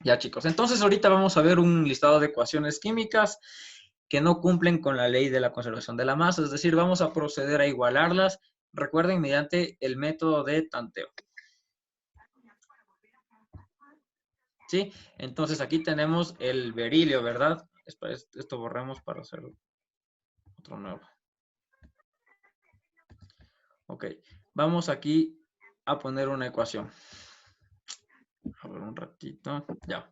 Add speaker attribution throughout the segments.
Speaker 1: Ya, chicos. Entonces, ahorita vamos a ver un listado de ecuaciones químicas que no cumplen con la ley de la conservación de la masa. Es decir, vamos a proceder a igualarlas. Recuerden, mediante el método de tanteo. ¿Sí? Entonces, aquí tenemos el berilio, ¿verdad? Espera, esto borremos para hacer otro nuevo. Ok. Vamos aquí a poner una ecuación. A ver un ratito. Ya.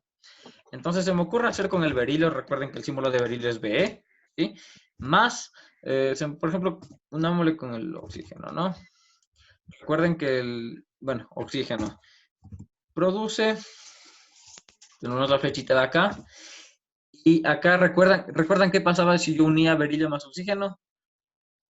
Speaker 1: Entonces se me ocurre hacer con el berilio, recuerden que el símbolo de berilio es Be, ¿sí? Más, por ejemplo, unámosle con el oxígeno, ¿no? Recuerden que bueno, oxígeno produce, tenemos la flechita de acá, y acá recuerdan qué pasaba si yo unía berilio más oxígeno,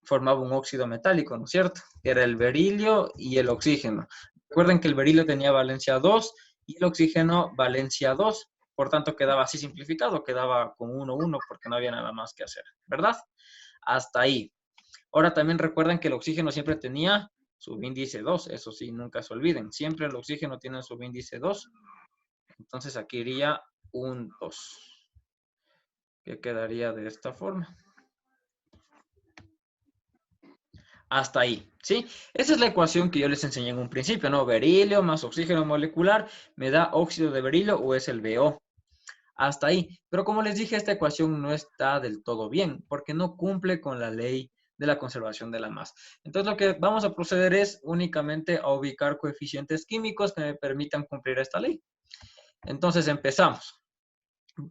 Speaker 1: formaba un óxido metálico, ¿no es cierto? Era el berilio y el oxígeno. Recuerden que el berilio tenía valencia 2 y el oxígeno valencia 2. Por tanto, quedaba así simplificado, quedaba con 1, 1, porque no había nada más que hacer, ¿verdad? Hasta ahí. Ahora también recuerden que el oxígeno siempre tenía subíndice 2, eso sí, nunca se olviden. Siempre el oxígeno tiene subíndice 2. Entonces aquí iría un 2, que quedaría de esta forma. Hasta ahí, ¿sí? Esa es la ecuación que yo les enseñé en un principio, ¿no? Berilio más oxígeno molecular me da óxido de berilio o es el BO. Hasta ahí. Pero como les dije, esta ecuación no está del todo bien porque no cumple con la ley de la conservación de la masa. Entonces lo que vamos a proceder es únicamente a ubicar coeficientes químicos que me permitan cumplir esta ley. Entonces empezamos.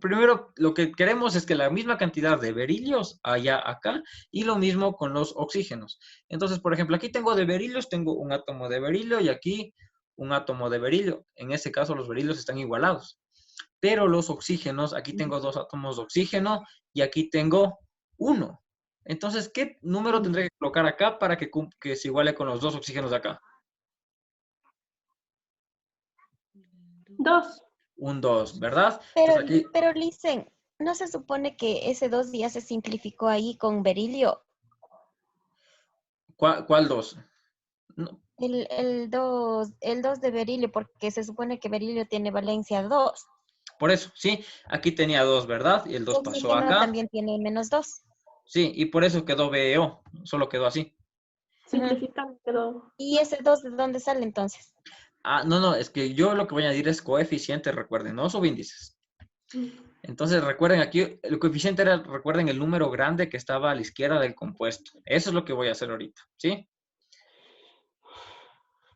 Speaker 1: Primero, lo que queremos es que la misma cantidad de berilios haya acá y lo mismo con los oxígenos. Entonces, por ejemplo, aquí tengo de berilios, tengo un átomo de berilio y aquí un átomo de berilio. En este caso, los berilios están igualados. Pero los oxígenos, aquí tengo dos átomos de oxígeno y aquí tengo uno. Entonces, ¿qué número tendré que colocar acá para que se iguale con los dos oxígenos de acá?
Speaker 2: 2.
Speaker 1: Un 2, ¿verdad?
Speaker 3: Pero,
Speaker 1: Entonces aquí,
Speaker 3: pero Licen, ¿no se supone que ese 2 ya se simplificó ahí con berilio?
Speaker 1: ¿cuál 2? No,
Speaker 3: El 2 de berilio, porque se supone que berilio tiene valencia 2.
Speaker 1: por eso, sí, aquí tenía 2, ¿verdad? Y el 2 pasó
Speaker 3: Oxígeno
Speaker 1: acá.
Speaker 3: también tiene -2.
Speaker 1: Sí, y por eso quedó BEO, solo quedó así.
Speaker 2: Simplificando quedó.
Speaker 3: ¿Y ese 2 de dónde sale entonces?
Speaker 1: Ah, no, no, es que yo lo que voy a añadir es coeficiente, recuerden, no subíndices. Entonces, recuerden aquí, el coeficiente era, recuerden, el número grande que estaba a la izquierda del compuesto. Eso es lo que voy a hacer ahorita, ¿sí?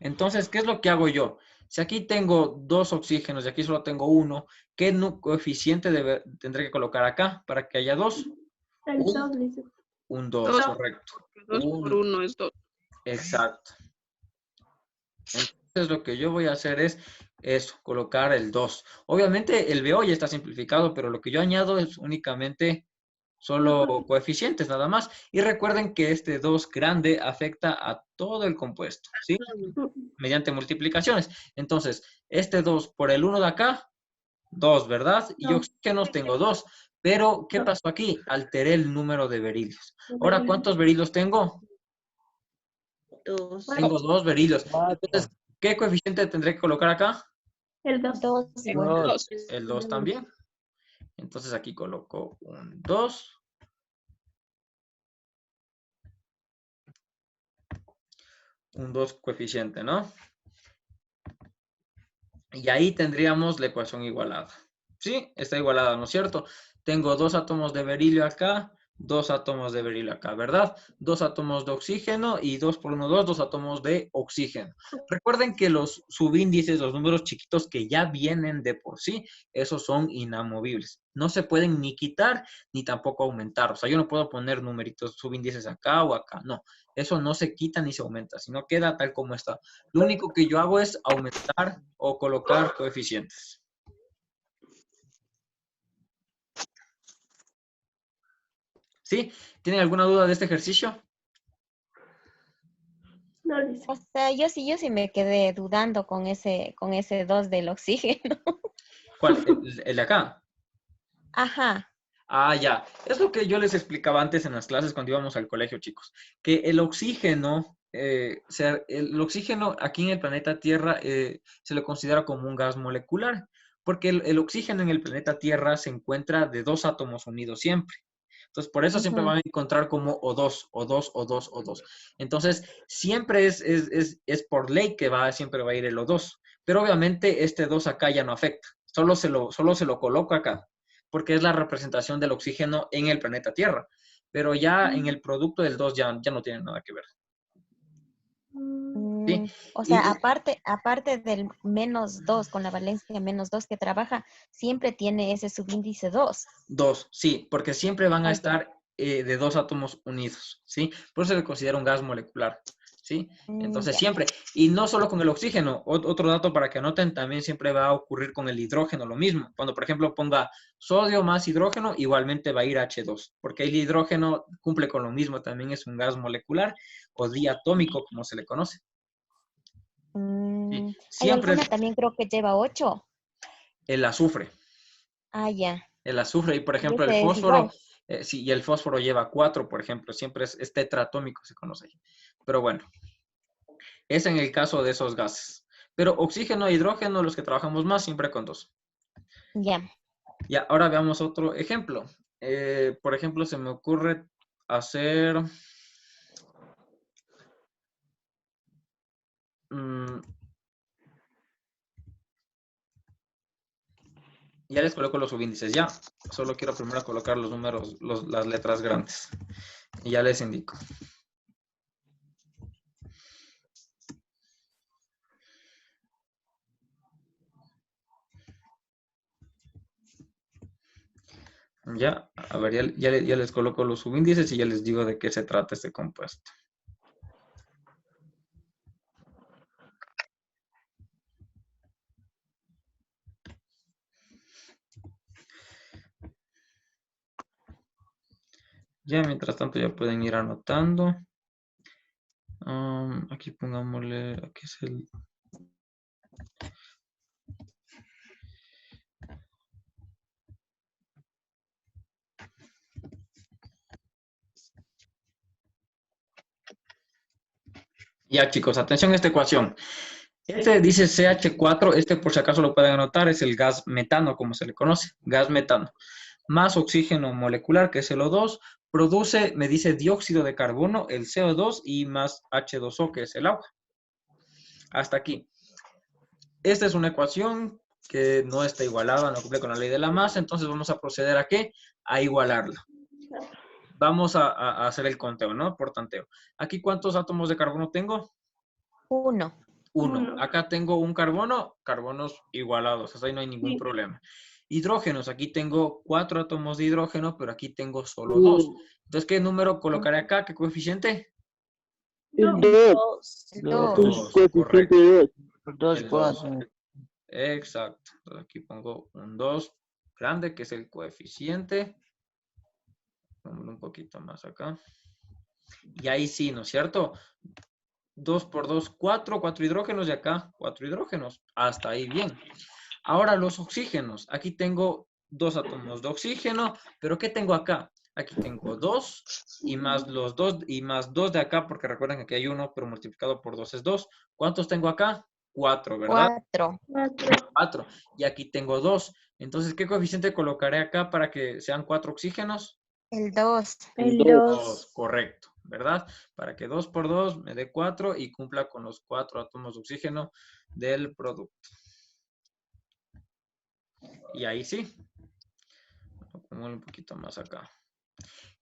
Speaker 1: Entonces, ¿qué es lo que hago yo? Si aquí tengo dos oxígenos y aquí solo tengo uno, ¿qué coeficiente tendré que colocar acá para que haya dos?
Speaker 2: El 2, dice.
Speaker 1: Un 2,
Speaker 4: Dos,
Speaker 1: correcto.
Speaker 4: porque 2 por 1 es 2.
Speaker 1: Exacto. Entonces, lo que yo voy a hacer es eso, colocar el 2. Obviamente, el BO ya está simplificado, pero lo que yo añado es únicamente solo coeficientes nada más. Y recuerden que este 2 grande afecta a todo el compuesto, ¿sí? Mediante multiplicaciones. Entonces, este 2 por el 1 de acá, 2, ¿verdad? Y oxígenos tengo 2. Pero, ¿qué pasó aquí? Alteré el número de berilios. Ahora, ¿cuántos berilios tengo?
Speaker 4: 2.
Speaker 1: Tengo 2 berilios. Entonces,
Speaker 5: 4.
Speaker 1: ¿qué coeficiente tendré que colocar acá?
Speaker 2: El 2.
Speaker 3: 2 igual.
Speaker 5: 2.
Speaker 1: El 2 también. Entonces, aquí coloco un 2. Un 2 coeficiente, ¿no? Y ahí tendríamos la ecuación igualada. Sí, está igualada, ¿no es cierto? Tengo dos átomos de berilio acá, dos átomos de berilio acá, ¿verdad? Dos átomos de oxígeno y 2 por 1, 2, dos átomos de oxígeno. Recuerden que los subíndices, los números chiquitos que ya vienen de por sí, esos son inamovibles. No se pueden ni quitar ni tampoco aumentar. O sea, yo no puedo poner numeritos subíndices acá o acá. No, eso no se quita ni se aumenta, sino queda tal como está. Lo único que yo hago es aumentar o colocar coeficientes. ¿Sí? ¿Tienen alguna duda de este ejercicio?
Speaker 2: No, dice.
Speaker 3: O sea, yo sí me quedé dudando con ese 2 del oxígeno.
Speaker 1: ¿Cuál? ¿El de acá?
Speaker 3: Ajá.
Speaker 1: Ah, ya. Es lo que yo les explicaba antes en las clases cuando íbamos al colegio, chicos. Que el oxígeno, el oxígeno aquí en el planeta Tierra se le considera como un gas molecular. Porque el oxígeno en el planeta Tierra se encuentra de 2 átomos unidos siempre. Entonces, por eso siempre
Speaker 3: Ujú.
Speaker 1: van a encontrar como O2, O2, O2, O2. Entonces, siempre es por ley que siempre va a ir el O2. Pero obviamente este 2 acá ya no afecta. Solo se lo coloco acá, porque es la representación del oxígeno en el planeta Tierra. Pero ya en el producto del 2 ya no tiene nada que ver. ¿Sí?
Speaker 3: O
Speaker 1: Y
Speaker 3: sea, aparte del -2, con la valencia -2 que trabaja, siempre tiene ese subíndice 2.
Speaker 1: 2, sí, porque siempre van a
Speaker 3: Ah, ya.
Speaker 1: estar de 2 átomos unidos, ¿sí? Por eso se considera un gas molecular, ¿sí? Entonces
Speaker 3: Ya.
Speaker 1: siempre, y no solo con el oxígeno, otro dato para que anoten, también siempre va a ocurrir con el hidrógeno lo mismo. Cuando, por ejemplo, ponga sodio más hidrógeno, igualmente va a ir H2, porque el hidrógeno cumple con lo mismo, también es un gas molecular o diatómico, como se le conoce. ¿Sí?
Speaker 3: Hay
Speaker 1: Siempre
Speaker 3: alguna también creo que lleva 8.
Speaker 1: el azufre.
Speaker 3: Ah, ya.
Speaker 1: El azufre y, por
Speaker 3: Y
Speaker 1: ejemplo, el
Speaker 3: ese es
Speaker 1: fósforo,
Speaker 3: igual.
Speaker 1: sí, y el fósforo lleva 4, por ejemplo, siempre es tetraatómico, se conoce ahí. Pero bueno, es en el caso de esos gases. Pero oxígeno e hidrógeno, los que trabajamos más, siempre con 2.
Speaker 3: Ya.
Speaker 1: Y ahora veamos otro ejemplo. Por ejemplo, se me ocurre hacer... ya les coloco los subíndices, ya. Solo quiero primero colocar los números, las letras grandes. Y ya les indico. Ya, a ver, ya les coloco los subíndices y ya les digo de qué se trata este compuesto. Ya, mientras tanto ya pueden ir anotando. Aquí pongámosle, aquí es el... Ya, chicos, atención a esta ecuación. Este dice CH4, este por si acaso lo pueden anotar, es el gas metano, como se le conoce, gas metano. Más oxígeno molecular, que es el O2, produce, me dice, dióxido de carbono, el CO2, y más H2O, que es el agua. Hasta aquí. Esta es una ecuación que no está igualada, no cumple con la ley de la masa, entonces vamos a proceder a ¿qué? A igualarla. Vamos a hacer el conteo, ¿no? Por tanteo. Aquí, ¿cuántos átomos de carbono tengo?
Speaker 3: 1.
Speaker 1: 1. Acá tengo un carbono, carbonos igualados, hasta ahí no hay ningún
Speaker 2: Sí.
Speaker 1: problema. Hidrógenos, aquí tengo 4 átomos de hidrógeno, pero aquí tengo solo 2. Entonces, ¿qué número colocaré acá? ¿Qué coeficiente?
Speaker 2: 2.
Speaker 3: El
Speaker 1: 2,
Speaker 3: 2.
Speaker 1: correcto.
Speaker 5: 2
Speaker 1: El
Speaker 5: puedo
Speaker 1: 2.
Speaker 5: hacer.
Speaker 1: Exacto. Entonces, aquí pongo un 2 grande, que es el coeficiente. Pongo un poquito más acá. Y ahí sí, ¿no es cierto? 2 por 2, 4, 4 hidrógenos y acá 4 hidrógenos. Hasta ahí bien. Ahora los oxígenos. Aquí tengo 2 átomos de oxígeno, pero ¿qué tengo acá? Aquí tengo 2 y más los 2 y más 2 de acá, porque recuerden que aquí hay 1, pero multiplicado por 2 es 2. ¿Cuántos tengo acá? 4, ¿verdad?
Speaker 3: 4.
Speaker 1: 4. Y aquí tengo 2. Entonces, ¿qué coeficiente colocaré acá para que sean 4 oxígenos?
Speaker 3: El 2.
Speaker 2: El
Speaker 1: 2,
Speaker 2: 2.
Speaker 1: correcto, ¿verdad? Para que 2 por 2 me dé 4 y cumpla con los 4 átomos de oxígeno del producto. Y ahí sí. Pongo un poquito más acá.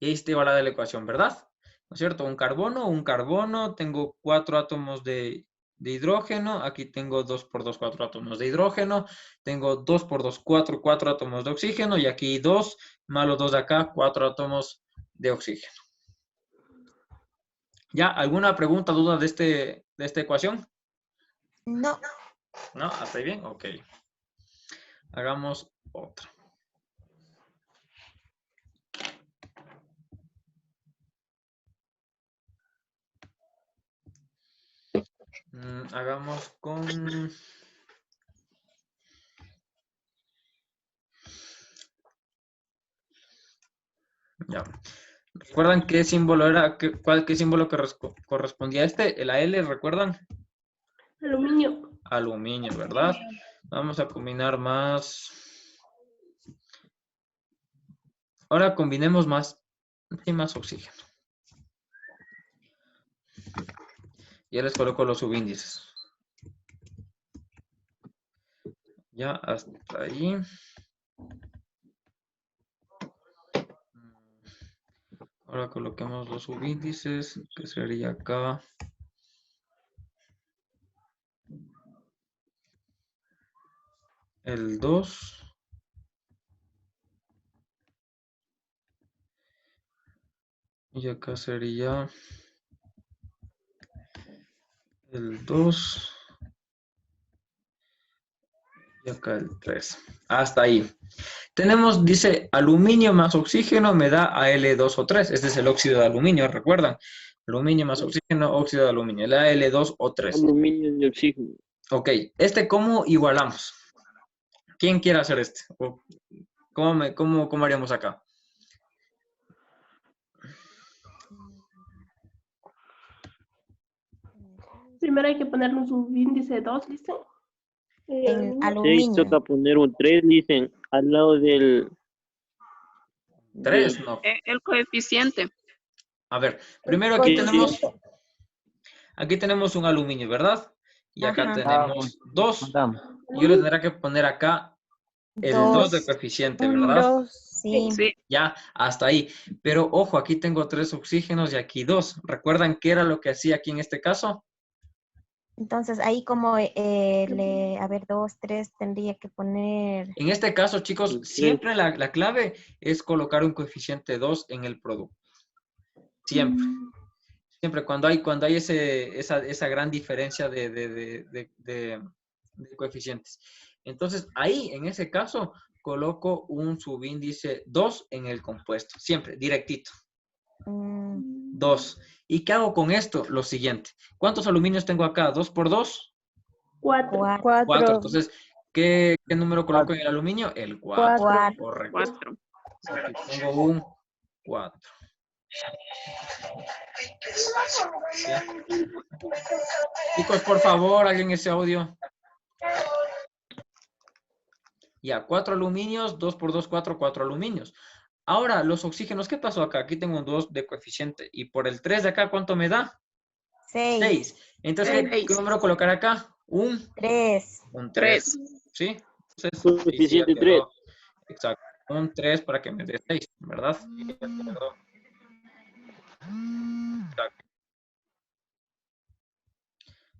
Speaker 1: Y ahí está igualada la ecuación, ¿verdad? ¿No es cierto? Un carbono, tengo 4 átomos de hidrógeno, aquí tengo 2 por 2, 4 átomos de hidrógeno, tengo 2 por 2, 4, 4 átomos de oxígeno, y aquí 2, más los 2 de acá, 4 átomos de oxígeno. ¿Ya? ¿Alguna pregunta, duda de esta ecuación?
Speaker 3: No.
Speaker 1: ¿No? ¿Hasta ahí bien? Ok. Hagamos otra. Hagamos con... Ya. ¿Recuerdan qué símbolo era? ¿Qué símbolo que correspondía a este? ¿La L, recuerdan?
Speaker 2: Aluminio.
Speaker 1: Aluminio, ¿verdad? Vamos a combinar más. Ahora combinemos más y más oxígeno. Ya les coloco los subíndices. Ya hasta ahí. Ahora coloquemos los subíndices, que sería acá. El 2. Y acá sería el 2. Y acá el 3. Hasta ahí. Tenemos, dice, aluminio más oxígeno me da Al2O3. Este es el óxido de aluminio, ¿recuerdan? Aluminio más oxígeno, óxido de aluminio. El Al2O3.
Speaker 5: Aluminio y oxígeno.
Speaker 1: Ok, ¿cómo igualamos? ¿Quién quiere hacer este? ¿O ¿Cómo haríamos acá?
Speaker 2: Primero hay que ponerle un subíndice 2, ¿listo?
Speaker 3: En
Speaker 5: 6
Speaker 3: aluminio.
Speaker 5: toca poner un 3, dicen, al lado del...
Speaker 1: 3, no.
Speaker 4: El coeficiente.
Speaker 1: A ver, primero aquí
Speaker 3: Coeficiente.
Speaker 1: tenemos un aluminio, ¿verdad? Y acá
Speaker 3: Ajá.
Speaker 1: tenemos 2.
Speaker 6: Madame.
Speaker 1: Yo le tendré que poner acá el 2 de coeficiente, ¿verdad?
Speaker 3: Sí.
Speaker 4: Sí.
Speaker 1: Ya, hasta ahí. Pero ojo, aquí tengo 3 oxígenos y aquí 2. ¿Recuerdan qué era lo que hacía aquí en este caso?
Speaker 3: Entonces ahí como, a ver, 2, 3, tendría que poner...
Speaker 1: En este caso, chicos,
Speaker 5: El tres.
Speaker 1: siempre la clave es colocar un coeficiente 2 en el producto. Siempre. Siempre cuando hay esa gran diferencia de coeficientes. Entonces, ahí, en ese caso, coloco un subíndice 2 en el compuesto. Siempre, directito. 2. ¿Y qué hago con esto? Lo siguiente. ¿Cuántos aluminios tengo acá? ¿2 por 2?
Speaker 2: 4.
Speaker 1: 4. Entonces, ¿qué número coloco en el aluminio? El 4. Correcto.
Speaker 4: 4.
Speaker 1: Aquí tengo un 4. Chicos, por favor, hagan ese audio. Ya, 4 aluminios, 2 por 2, 4 aluminios. Ahora, los oxígenos, ¿qué pasó acá? Aquí tengo un 2 de coeficiente. Y por el 3 de acá, ¿cuánto me da?
Speaker 3: 6.
Speaker 1: 6. Entonces, ¿qué número colocar acá? Un
Speaker 3: 3.
Speaker 1: 3. ¿Sí? Entonces,
Speaker 5: Coeficiente
Speaker 1: ahí sí ya quedó.
Speaker 5: 3.
Speaker 1: Exacto. Un 3 para que me dé 6, ¿verdad? Y ya quedó. Exacto.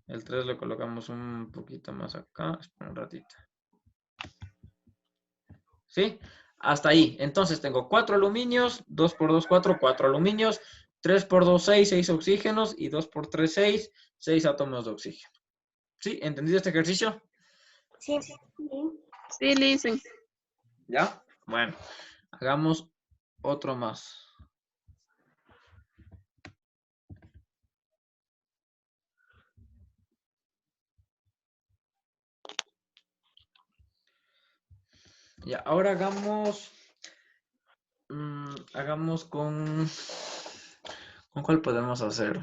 Speaker 1: El 3 le colocamos un poquito más acá. Espera un ratito. ¿Sí? Hasta ahí. Entonces tengo 4 aluminios, 2 por 2, 4 aluminios, 3 por 2, 6 oxígenos y 2 por 3, 6 átomos de oxígeno. ¿Sí? ¿Entendido este ejercicio?
Speaker 3: Sí.
Speaker 4: Sí, listen.
Speaker 1: ¿Ya? Bueno, hagamos otro más. Ya, ahora hagamos ¿con cuál podemos hacer?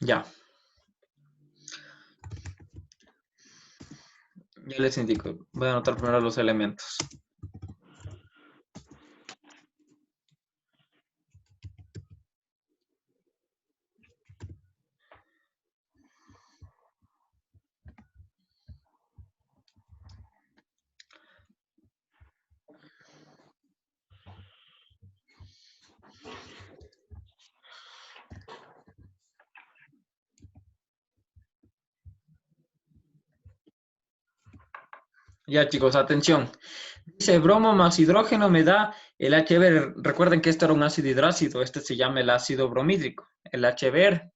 Speaker 1: Ya. Ya les indico. Voy a anotar primero los elementos. Ya, chicos, atención. Dice bromo más hidrógeno me da el HBr. Recuerden que este era un ácido hidrácido. Este se llama el ácido bromídrico, el HBr.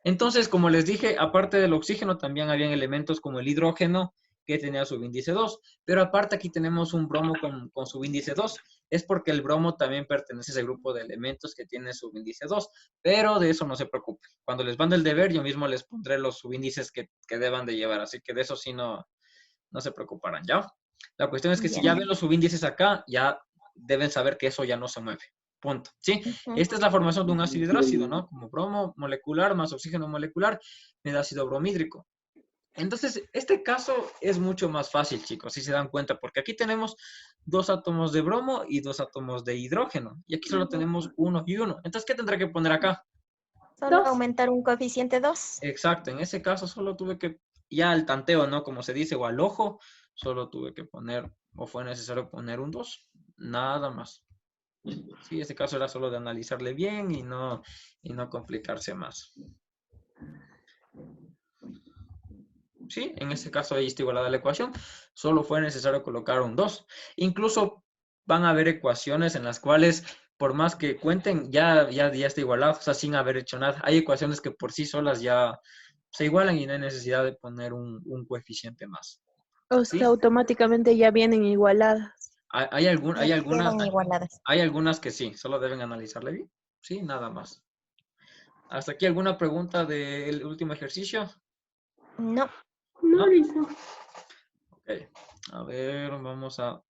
Speaker 1: Entonces, como les dije, aparte del oxígeno, también habían elementos como el hidrógeno, que tenía subíndice 2. Pero aparte aquí tenemos un bromo con subíndice 2. Es porque el bromo también pertenece a ese grupo de elementos que tiene subíndice 2. Pero de eso no se preocupen. Cuando les mande el deber, yo mismo les pondré los subíndices que deban de llevar. Así que de eso sí no se preocuparán, ¿ya? La cuestión es que si ya ven los subíndices acá, ya deben saber que eso ya no se mueve. Punto. ¿Sí?
Speaker 3: Ujú.
Speaker 1: Esta es la formación de un ácido hidrácido, ¿no? Como bromo molecular más oxígeno molecular me da ácido bromhídrico. Entonces, este caso es mucho más fácil, chicos, si se dan cuenta, porque aquí tenemos 2 átomos de bromo y 2 átomos de hidrógeno. Y aquí solo tenemos 1 y 1. Entonces, ¿qué tendré que poner acá?
Speaker 3: Solo
Speaker 2: 2.
Speaker 3: aumentar un coeficiente 2.
Speaker 1: Exacto, en ese caso solo tuve que, ya al tanteo, ¿no? Como se dice, o al ojo, solo tuve que poner, o fue necesario poner un 2. Nada más. Sí, ese caso era solo de analizarle bien y no complicarse más. Sí, en ese caso ahí está igualada la ecuación. Solo fue necesario colocar un 2. Incluso van a haber ecuaciones en las cuales, por más que cuenten, ya está igualado, o sea, sin haber hecho nada. Hay ecuaciones que por sí solas ya se igualan y no hay necesidad de poner un coeficiente más.
Speaker 6: O
Speaker 1: ¿Sí?
Speaker 6: sea, automáticamente ya vienen igualadas.
Speaker 1: Hay
Speaker 3: Quedan igualadas.
Speaker 1: algunas que sí, solo deben analizarle bien. Sí, nada más. ¿Hasta aquí alguna pregunta del último ejercicio?
Speaker 3: No.
Speaker 2: No,
Speaker 1: ¿No?
Speaker 2: listo.
Speaker 1: Ok. A ver, vamos a...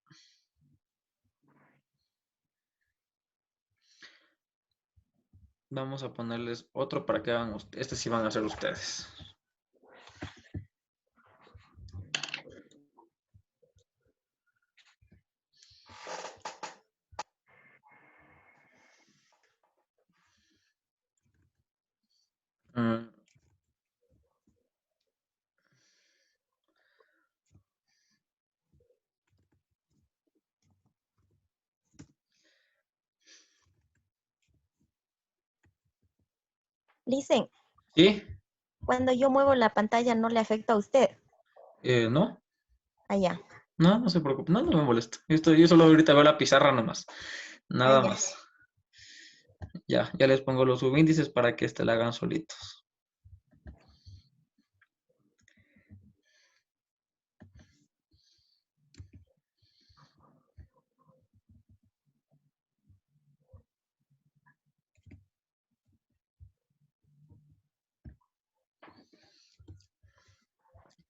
Speaker 1: Vamos a ponerles otro para que hagan ustedes. Este sí van a hacer ustedes. Mm,
Speaker 3: Dicen,
Speaker 1: ¿Sí?
Speaker 3: cuando yo muevo la pantalla no le afecta a usted.
Speaker 1: ¿No?
Speaker 3: Allá.
Speaker 1: No, no se preocupe. No, no me molesta. Yo solo ahorita veo la pizarra nomás. Nada
Speaker 3: Allá.
Speaker 1: más. Ya les pongo los subíndices para que la hagan solitos.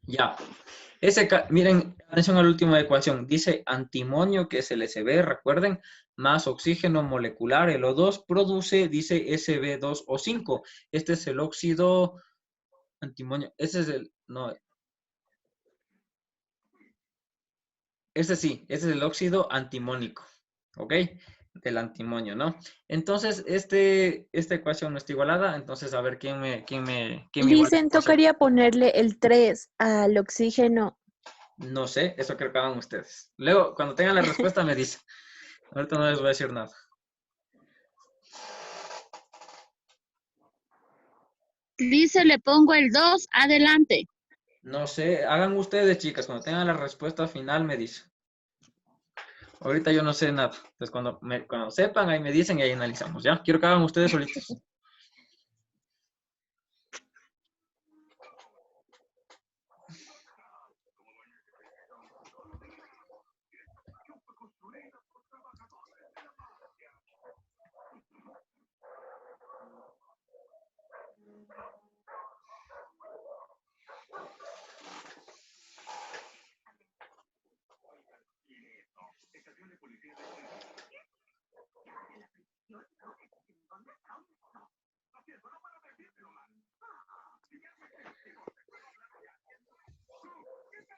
Speaker 1: Ya. Miren, atención a la última ecuación. Dice antimonio, que es el Sb, recuerden, más oxígeno molecular, el O2, produce, dice Sb2O5. Este es el óxido antimonio. Ese es el, no. Ese sí, ese es el óxido antimónico. ¿Ok? Del antimonio, ¿no? Entonces, esta ecuación no está igualada. Entonces, a ver, ¿quién me iguala la
Speaker 6: Dicen,
Speaker 1: ecuación?
Speaker 6: tocaría ponerle el 3 al oxígeno.
Speaker 1: No sé, eso creo que hagan ustedes. Luego, cuando tengan la respuesta, me dicen. Ahorita no les voy a decir nada.
Speaker 7: Dice, le pongo el 2 adelante.
Speaker 1: No sé, hagan ustedes, chicas. Cuando tengan la respuesta final, me dicen. Ahorita yo no sé nada. Entonces, cuando sepan, ahí me dicen y ahí analizamos, ¿ya? Quiero que hagan ustedes solitos.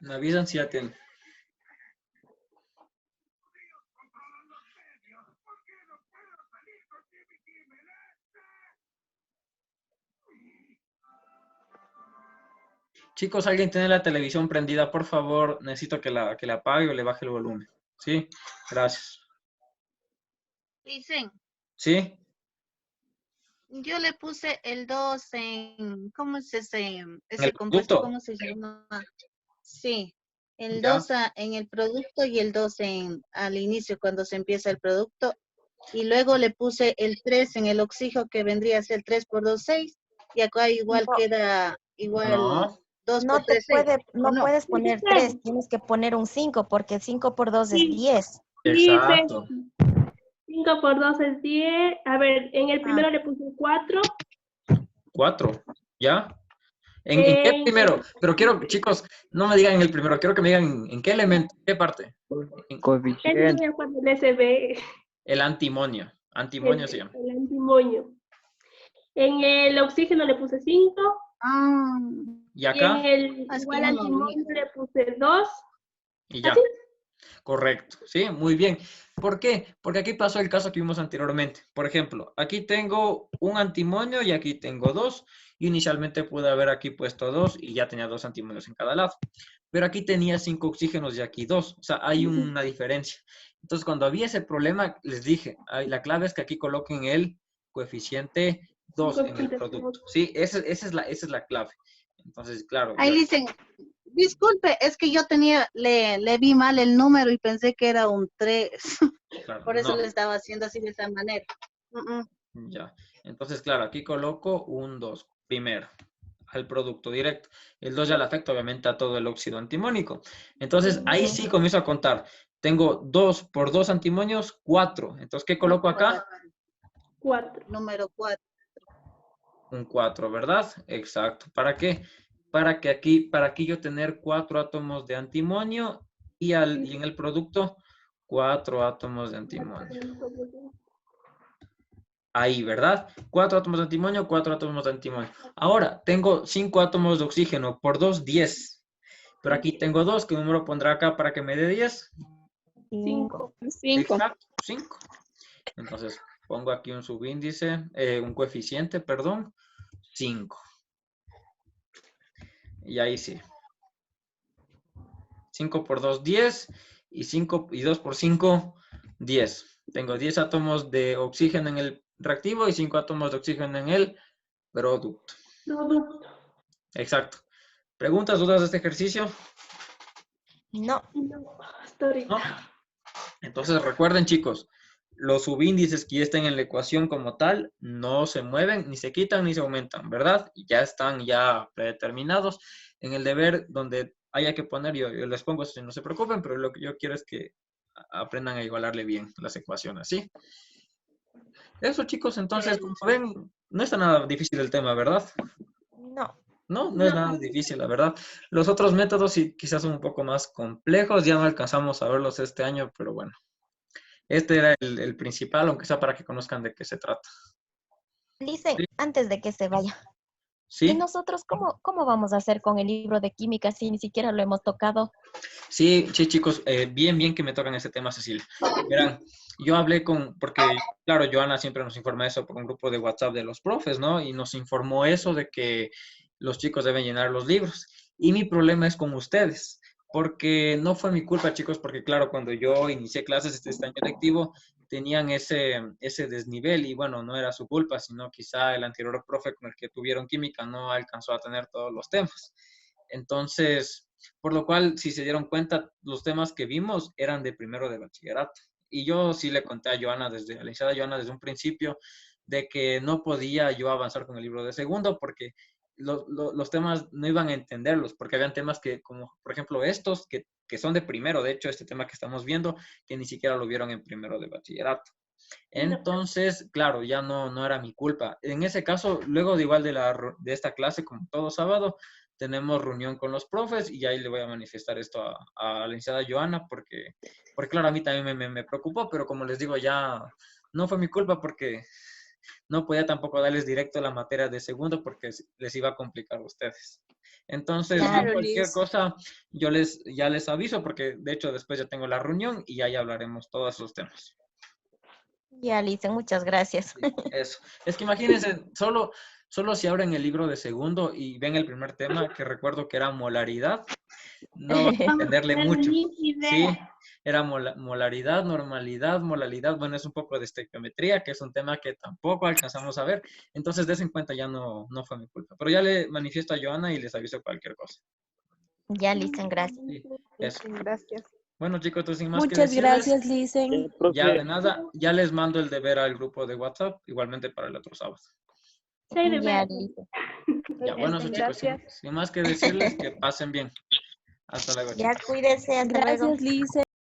Speaker 1: Me avisan si ya tienen. Chicos, ¿alguien tiene la televisión prendida? Por favor, necesito que la apague o le baje el volumen. ¿Sí? Gracias.
Speaker 7: Dicen,
Speaker 1: ¿Sí?
Speaker 7: yo le puse el 2 en, ¿cómo es ese
Speaker 1: el
Speaker 7: compuesto?
Speaker 1: producto.
Speaker 7: ¿Cómo se llama? Sí, el
Speaker 1: Ya.
Speaker 7: 2 en el producto y el 2 al inicio cuando se empieza el producto. Y luego le puse el 3 en el oxígeno que vendría a ser 3 por 2, 6. Y acá igual
Speaker 3: No.
Speaker 7: queda igual
Speaker 1: No.
Speaker 7: 2 por
Speaker 3: No te
Speaker 7: 3, 6.
Speaker 3: no
Speaker 7: No?
Speaker 3: puedes poner 3, tienes que poner un 5 porque 5 por 2 es
Speaker 2: Sí.
Speaker 3: 10.
Speaker 2: Dice
Speaker 1: Exacto.
Speaker 2: 5 por 2 es 10. A ver, en el primero le puse 4.
Speaker 1: 4. ¿Ya? ¿En qué primero? Pero quiero, chicos, no me digan en el primero, quiero que me digan en qué elemento, en qué parte.
Speaker 2: Él no me acuerdo del SB.
Speaker 1: El antimonio. Antimonio se llama.
Speaker 2: El antimonio. En el oxígeno le puse 5.
Speaker 7: Ah,
Speaker 1: Y acá,
Speaker 2: Y en el
Speaker 7: Es que
Speaker 2: igual
Speaker 7: yo no vi.
Speaker 2: antimonio le puse 2.
Speaker 1: y ya.
Speaker 2: ¿Así?
Speaker 1: Correcto, sí, muy bien. ¿Por qué? Porque aquí pasó el caso que vimos anteriormente. Por ejemplo, aquí tengo un antimonio y aquí tengo 2. Inicialmente pude haber aquí puesto 2 y ya tenía 2 antimonios en cada lado. Pero aquí tenía 5 oxígenos y aquí 2. O sea, hay una diferencia. Entonces, cuando había ese problema, les dije, la clave es que aquí coloquen el coeficiente 2 en el producto. Sí, esa es la clave. Entonces, claro.
Speaker 7: ahí dicen, disculpe, es que yo le vi mal el número y pensé que era un 3.
Speaker 1: Claro,
Speaker 7: Por eso
Speaker 1: no.
Speaker 7: le estaba haciendo así de esa manera.
Speaker 1: Ya. Entonces, claro, aquí coloco un 2 primero al producto directo. El 2 ya le afecta obviamente a todo el óxido antimónico. Entonces, ahí sí comienzo a contar. Tengo 2 por 2 antimonios, 4. Entonces, ¿qué coloco acá?
Speaker 2: 4.
Speaker 7: Número 4.
Speaker 1: Un 4, ¿verdad? Exacto. ¿Para qué? Para aquí yo tener 4 átomos de antimonio y en el producto 4 átomos de antimonio. Ahí, ¿verdad? 4 átomos de antimonio, 4 átomos de antimonio. Ahora, tengo 5 átomos de oxígeno. Por 2, 10. Pero aquí tengo 2. ¿Qué número pondrá acá para que me dé 10?
Speaker 2: 5.
Speaker 4: 5.
Speaker 1: Exacto, 5. Entonces, pongo aquí un subíndice, un coeficiente, perdón, 5. Y ahí sí. 5 por 2, 10. Y 2 por 5, 10. Tengo 10 átomos de oxígeno en el reactivo y 5 átomos de oxígeno en el producto. Exacto. ¿Preguntas, dudas de este ejercicio?
Speaker 3: No.
Speaker 2: Hasta ahorita.
Speaker 1: ¿No? Entonces recuerden, chicos, los subíndices que ya estén en la ecuación como tal no se mueven, ni se quitan, ni se aumentan, ¿verdad? Ya están ya predeterminados. En el deber donde haya que poner, yo les pongo eso, no se preocupen, pero lo que yo quiero es que aprendan a igualarle bien las ecuaciones, ¿sí? Eso, chicos, entonces, como ven, no está nada difícil el tema, ¿verdad?
Speaker 3: No.
Speaker 1: No es nada difícil, la verdad. Los otros métodos sí quizás son un poco más complejos, ya no alcanzamos a verlos este año, pero bueno. Este era el principal, aunque sea para que conozcan de qué se trata.
Speaker 3: Dicen,
Speaker 1: Sí.
Speaker 3: antes de que se vaya.
Speaker 1: ¿Sí?
Speaker 3: ¿Y nosotros cómo vamos a hacer con el libro de química si ni siquiera lo hemos tocado?
Speaker 1: Sí, chicos, bien que me tocan ese tema, Cecilia. Verán, yo hablé porque claro, Joana siempre nos informa eso por un grupo de WhatsApp de los profes, ¿no? Y nos informó eso de que los chicos deben llenar los libros. Y mi problema es con ustedes, porque no fue mi culpa, chicos, porque claro, cuando yo inicié clases este año lectivo, tenían ese desnivel y bueno, no era su culpa, sino quizá el anterior profe con el que tuvieron química no alcanzó a tener todos los temas. Entonces, por lo cual, si se dieron cuenta, los temas que vimos eran de primero de bachillerato. Y yo sí le conté a Joana, a la licenciada Joana, desde un principio, de que no podía yo avanzar con el libro de segundo, porque los temas no iban a entenderlos, porque habían temas que, como por ejemplo estos, que son de primero, de hecho, este tema que estamos viendo, que ni siquiera lo vieron en primero de bachillerato. Entonces, claro, ya no era mi culpa. En ese caso, luego de igual de esta clase, como todo sábado, tenemos reunión con los profes y ahí le voy a manifestar esto a la licenciada Joana porque claro, a mí también me preocupó, pero como les digo, ya no fue mi culpa porque no podía tampoco darles directo la materia de segundo porque les iba a complicar a ustedes. Entonces,
Speaker 6: Claro,
Speaker 1: cualquier
Speaker 6: Liz.
Speaker 1: cosa, ya les aviso porque de hecho después ya tengo la reunión y ahí hablaremos todos esos temas.
Speaker 3: Ya, Lisa, muchas gracias.
Speaker 1: Sí, eso. Es que imagínense, solo si abren el libro de segundo y ven el primer tema, que recuerdo que era molaridad, no van a entenderle mucho. Sí, era molaridad, normalidad, molalidad, bueno, es un poco de estequiometría, que es un tema que tampoco alcanzamos a ver, entonces de eso en cuenta ya no fue mi culpa. Pero ya le manifiesto a Joana y les aviso cualquier cosa.
Speaker 3: Ya, Lisa, gracias.
Speaker 1: Sí, eso.
Speaker 6: Gracias.
Speaker 1: Bueno, chicos, entonces sin más que
Speaker 6: Muchas
Speaker 1: decirles,
Speaker 6: gracias, Lisen.
Speaker 1: ya de nada, ya les mando el deber al grupo de WhatsApp, igualmente para el otro sábado.
Speaker 3: Ya, Lisa.
Speaker 1: Ya, bueno, eso, chicos, sin más que decirles, que pasen bien. Hasta luego,
Speaker 3: Ya,
Speaker 1: chicos.
Speaker 3: cuídese, hasta luego.
Speaker 6: Gracias, Lisen.